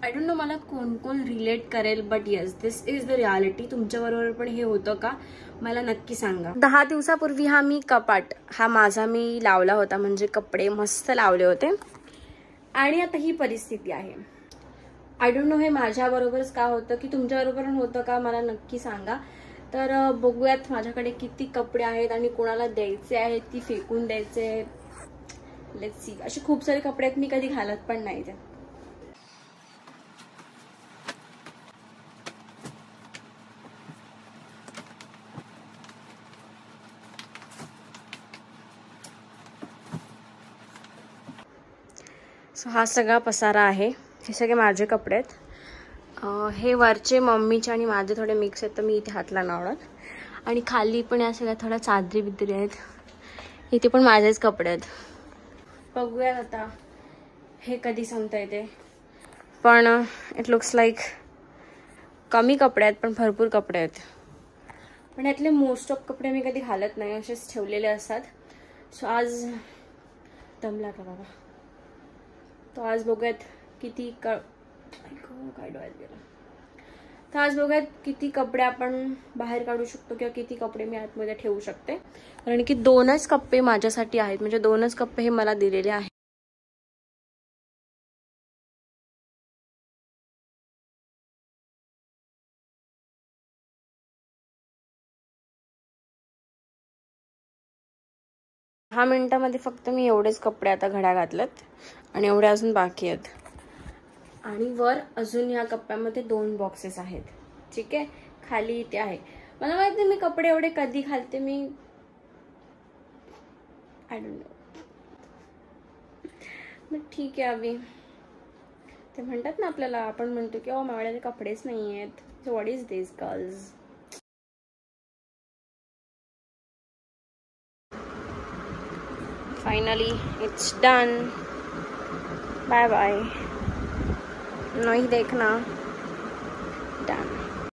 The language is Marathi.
आय डोंट नो मला कोण कोण रिलेट करेल, but yes this is the reality. तुमच्याबरोबर पण हे होतं का मला नक्की सांगा. 10 दिवसापूर्वी हा मी कपाट हा माझा मी लावला होता, म्हणजे कपडे मस्त लावले होते आणि आता ही परिस्थिती आहे. आय डोंट नो हे माझ्याबरोबरच का होतं की तुमच्याबरोबर पण होतं का मला नक्की सांगा. तर बघूयात माझ्याकडे किती कपडे आहेत आणि कोणाला द्यायचे आहेत की फेकून द्यायचे आहेत. Let's see. असे खूप सारे कपडे आहेत मी कधी घालत पण नाही ते. सो हा सगळा पसारा आहे. हे सगळे माझे कपडे आहेत. हे वरचे मम्मीचे आणि माझे थोडे मिक्स आहेत तर मी इथे हात लावणार. आणि खाली पण या सगळ्या थोड्या चादरी बिदरी आहेत. इथे पण माझेच कपडे आहेत. बघूयात आता हे कधी सांगता येते. पण इट लुक्स लाईक कमी कपडे आहेत पण भरपूर कपडे आहेत. पण यातले मोस्ट ऑफ कपडे मी कधी घालत नाही, असेच ठेवलेले असतात. सो आज दमला का बाबा. तो आज बघूयात किती काय डोळ्यात गेला. तर आज बघूयात किती कपडे आपण बाहेर काढू शकतो किंवा किती कपडे मी आतमध्ये ठेवू शकते. कारण की 2च कप्पे माझ्यासाठी आहेत, म्हणजे 2च कप्पे हे मला दिलेले आहेत. दहा मिनिटामध्ये फक्त मी एवढेच कपडे आता घड्या घातलेत आणि एवढे अजून बाकी आहेत. आणि वर अजून या कप्प्यामध्ये 2 बॉक्सेस आहेत. ठीक आहे. खाली इथे आहे. मला माहित नाही मी कपडे एवढे कधी घालते. मी आय डोंट नो. मग ठीक आहे. अभि ते म्हणतात ना आपल्याला, आपण म्हणतो की माझ्याकडे कपडेच नाही आहेत. So what is this girls. Finally it's done. Bye bye. नहीं देखना.